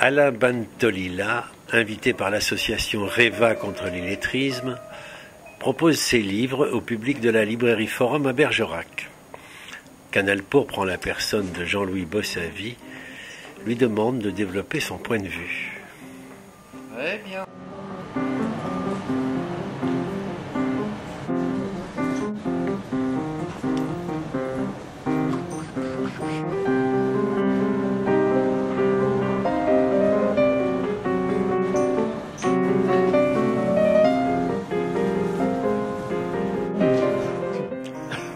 Alain Bantolila, invité par l'association REVA contre l'illettrisme, propose ses livres au public de la librairie Forum à Bergerac. Canal Pourpre, en la personne de Jean-Louis Bossavy, lui demande de développer son point de vue. Très bien.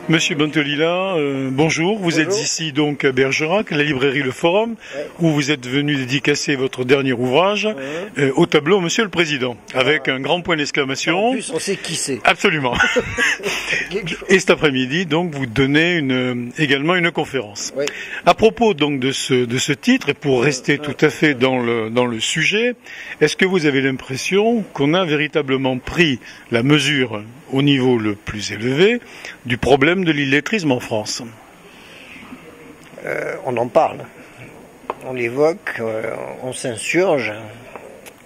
Monsieur Bantolila, bonjour. Vous êtes ici donc à Bergerac, la librairie Le Forum, où vous êtes venu dédicacer votre dernier ouvrage au tableau Monsieur le Président, avec un grand point d'exclamation. En plus, on sait qui c'est. Absolument. Et cet après-midi, donc, vous donnez également une conférence. Oui. À propos donc de ce titre, et pour rester tout à fait dans le sujet, est-ce que vous avez l'impression qu'on a véritablement pris la mesure au niveau le plus élevé du problème de l'illettrisme en France? On en parle, on l'évoque, on s'insurge,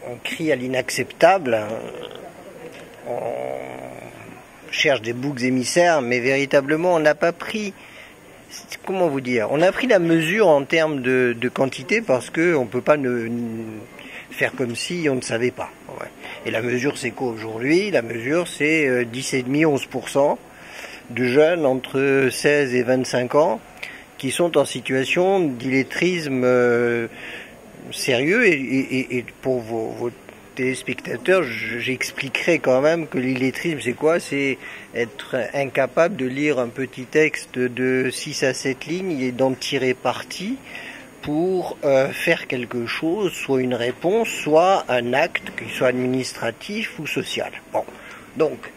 on crie à l'inacceptable, on cherche des boucs émissaires, mais véritablement on n'a pas pris, comment vous dire, on a pris la mesure en termes de quantité parce qu'on ne peut pas faire comme si on ne savait pas. Ouais. Et la mesure c'est quoi aujourd'hui? La mesure c'est 10,5-11% de jeunes entre 16 et 25 ans qui sont en situation d'illettrisme sérieux et pour vos téléspectateurs, j'expliquerai quand même que l'illettrisme c'est quoi? C'est être incapable de lire un petit texte de 6 à 7 lignes et d'en tirer parti pour faire quelque chose, soit une réponse, soit un acte, qu'il soit administratif ou social. Bon, donc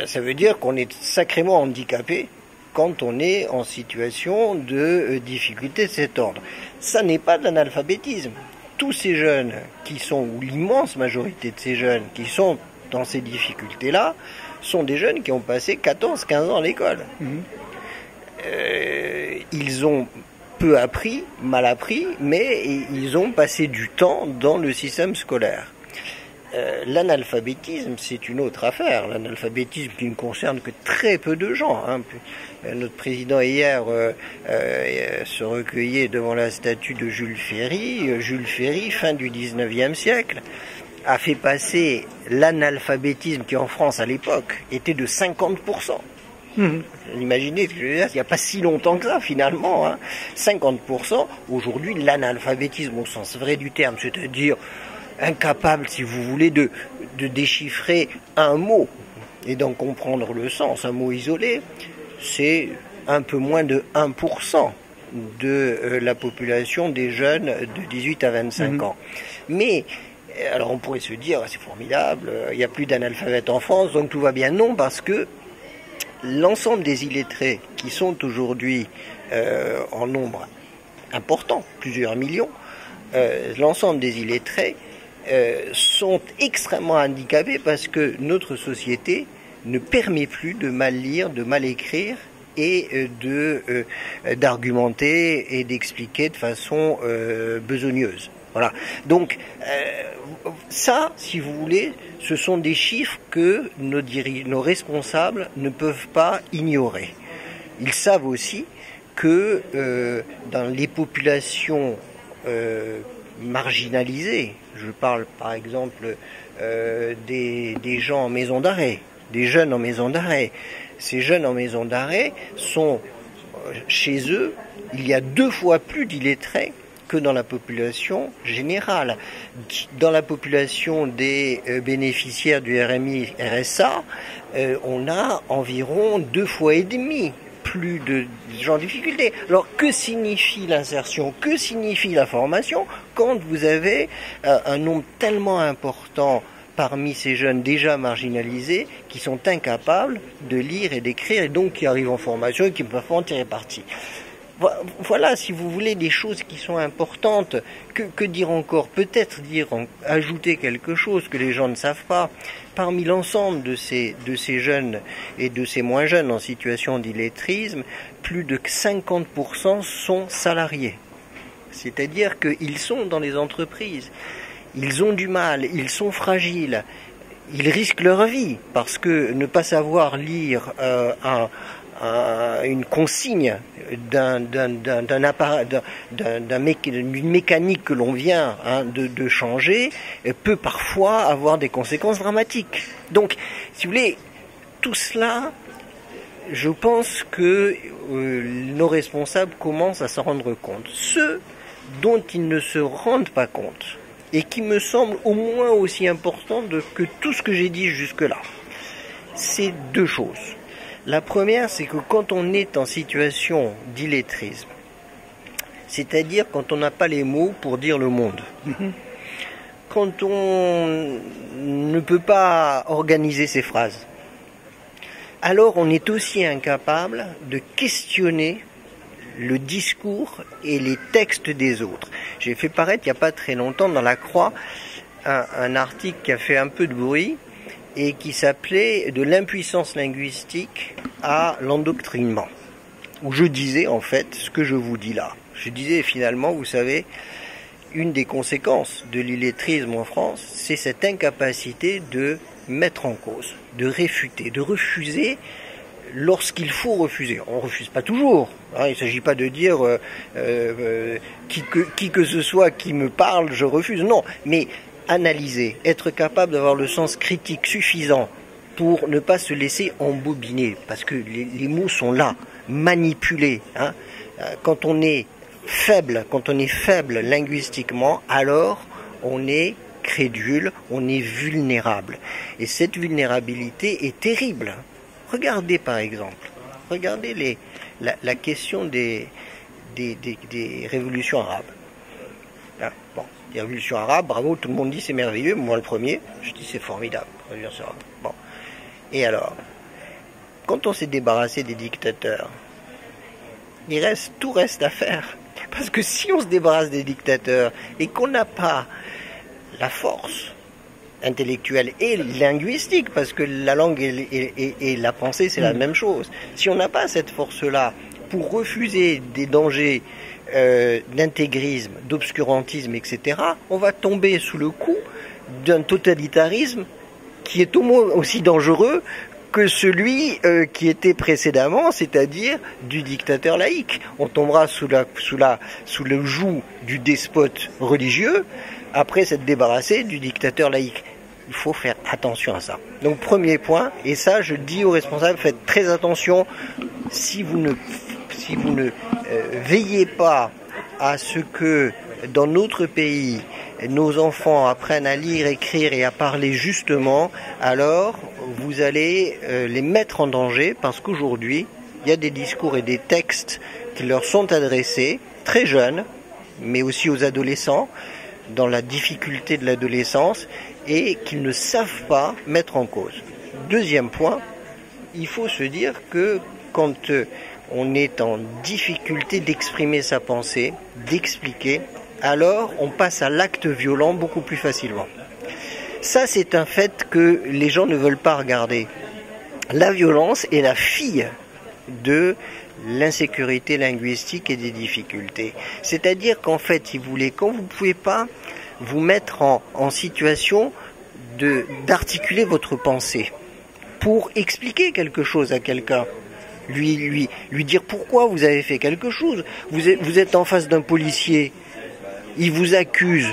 ça veut dire qu'on est sacrément handicapé quand on est en situation de difficulté de cet ordre. Ça n'est pas de l'analphabétisme. Tous ces jeunes qui sont, ou l'immense majorité de ces jeunes qui sont dans ces difficultés-là, sont des jeunes qui ont passé 14-15 ans à l'école. Ils ont peu appris, mal appris, mais ils ont passé du temps dans le système scolaire. L'analphabétisme, c'est une autre affaire. L'analphabétisme qui ne concerne que très peu de gens. Hein. Notre président hier se recueillait devant la statue de Jules Ferry. Jules Ferry, fin du 19e siècle, a fait passer l'analphabétisme qui en France à l'époque était de 50%. Imaginez, il n'y a pas si longtemps que ça finalement, hein. 50%, aujourd'hui l'analphabétisme au sens vrai du terme, c'est-à-dire incapable, si vous voulez, de déchiffrer un mot et d'en comprendre le sens, un mot isolé, c'est un peu moins de 1% de la population des jeunes de 18 à 25 ans. Mais alors on pourrait se dire, c'est formidable, il n'y a plus d'analphabètes en France, donc tout va bien. Non, parce que l'ensemble des illettrés qui sont aujourd'hui en nombre important, plusieurs millions, l'ensemble des illettrés sont extrêmement handicapés parce que notre société ne permet plus de mal lire, de mal écrire et d'argumenter et d'expliquer de façon besogneuse. Voilà. Donc ça, si vous voulez, ce sont des chiffres que nos responsables ne peuvent pas ignorer. Ils savent aussi que dans les populations marginalisées, je parle par exemple des gens en maison d'arrêt, des jeunes en maison d'arrêt. Ces jeunes en maison d'arrêt sont, chez eux, il y a 2 fois plus d'illettrés que dans la population générale. Dans la population des bénéficiaires du RMI, RSA, on a environ 2 fois et demi plus de gens en difficulté. Alors que signifie l'insertion? Que signifie la formation quand vous avez un nombre tellement important parmi ces jeunes déjà marginalisés qui sont incapables de lire et d'écrire et donc qui arrivent en formation et qui ne peuvent pas en tirer parti? Voilà, si vous voulez, des choses qui sont importantes. Que dire encore? Peut-être ajouter quelque chose que les gens ne savent pas. Parmi l'ensemble de ces jeunes et de ces moins jeunes en situation d'illettrisme, plus de 50% sont salariés. C'est-à-dire qu'ils sont dans les entreprises, ils ont du mal, ils sont fragiles, ils risquent leur vie, parce que ne pas savoir lire une consigne d'une mécanique que l'on vient de changer peut parfois avoir des conséquences dramatiques. Donc, si vous voulez, tout cela, je pense que nos responsables commencent à s'en rendre compte. Ceux dont ils ne se rendent pas compte, et qui me semble au moins aussi important que tout ce que j'ai dit jusque-là, c'est deux choses. La première, c'est que quand on est en situation d'illettrisme, c'est-à-dire quand on n'a pas les mots pour dire le monde, quand on ne peut pas organiser ses phrases, alors on est aussi incapable de questionner le discours et les textes des autres. J'ai fait paraître il n'y a pas très longtemps dans La Croix un article qui a fait un peu de bruit et qui s'appelait « De l'impuissance linguistique à l'endoctrinement », où je disais en fait ce que je vous dis là. Je disais finalement, vous savez, une des conséquences de l'illettrisme en France, c'est cette incapacité de mettre en cause, de réfuter, de refuser lorsqu'il faut refuser. On ne refuse pas toujours. Il ne s'agit pas de dire qui que ce soit qui me parle, je refuse. Non, mais analyser, être capable d'avoir le sens critique suffisant pour ne pas se laisser embobiner, parce que les mots sont là, manipulés. Quand on est faible linguistiquement, alors on est crédule, on est vulnérable. Et cette vulnérabilité est terrible. Regardez par exemple, la question des révolutions arabes. Les révolutions arabes, bravo, tout le monde dit c'est merveilleux, moi le premier, je dis c'est formidable, révolution arabe. Bon. Et alors, quand on s'est débarrassé des dictateurs, tout reste à faire. Parce que si on se débarrasse des dictateurs et qu'on n'a pas la force intellectuelle et linguistique, parce que la langue et la pensée c'est la même chose, si on n'a pas cette force-là pour refuser des dangers d'intégrisme, d'obscurantisme, etc., on va tomber sous le coup d'un totalitarisme qui est au moins aussi dangereux que celui qui était précédemment, c'est-à-dire du dictateur laïque. On tombera sous le joug du despote religieux après s'être débarrassé du dictateur laïque. Il faut faire attention à ça. Donc premier point, et ça je dis aux responsables, faites très attention, si vous ne veillez pas à ce que dans notre pays nos enfants apprennent à lire, écrire et à parler justement, alors vous allez les mettre en danger, parce qu'aujourd'hui il y a des discours et des textes qui leur sont adressés, très jeunes, mais aussi aux adolescents, dans la difficulté de l'adolescence, et qu'ils ne savent pas mettre en cause. Deuxième point, il faut se dire que quand on est en difficulté d'exprimer sa pensée, d'expliquer, alors on passe à l'acte violent beaucoup plus facilement. Ça, c'est un fait que les gens ne veulent pas regarder. La violence est la fille de l'insécurité linguistique et des difficultés. C'est-à-dire qu'en fait, si vous voulez, quand vous ne pouvez pas vous mettre en situation d'articuler votre pensée pour expliquer quelque chose à quelqu'un, lui dire pourquoi vous avez fait quelque chose. Vous êtes en face d'un policier, il vous accuse,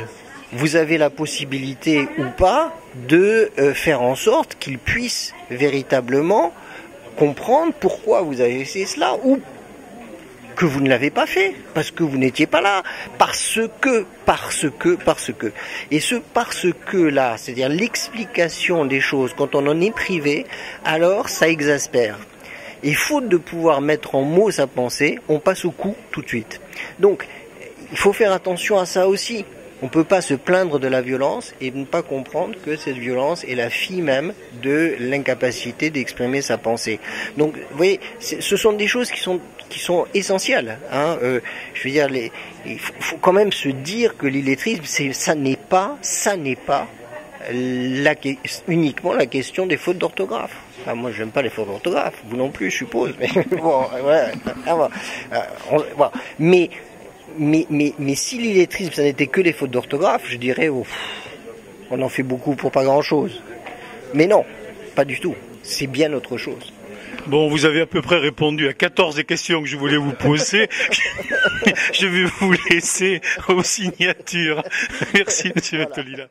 vous avez la possibilité ou pas de faire en sorte qu'il puisse véritablement comprendre pourquoi vous avez fait cela, ou que vous ne l'avez pas fait, parce que vous n'étiez pas là, parce que. Et ce parce que là, c'est-à-dire l'explication des choses, quand on en est privé, alors ça exaspère. Et faute de pouvoir mettre en mots sa pensée, on passe au coup tout de suite. Donc, il faut faire attention à ça aussi. On ne peut pas se plaindre de la violence et ne pas comprendre que cette violence est la fille même de l'incapacité d'exprimer sa pensée. Donc, vous voyez, ce sont des choses qui sont essentielles. Je veux dire, il faut quand même se dire que l'illettrisme, ça n'est pas uniquement la question des fautes d'orthographe. Enfin, moi, j'aime pas les fautes d'orthographe, vous non plus, je suppose. Mais bon, ouais. Mais Mais si l'illettrisme, ça n'était que les fautes d'orthographe, je dirais, on en fait beaucoup pour pas grand-chose. Mais non, pas du tout. C'est bien autre chose. Bon, vous avez à peu près répondu à 14 des questions que je voulais vous poser. Je vais vous laisser aux signatures. Merci, monsieur Tolila.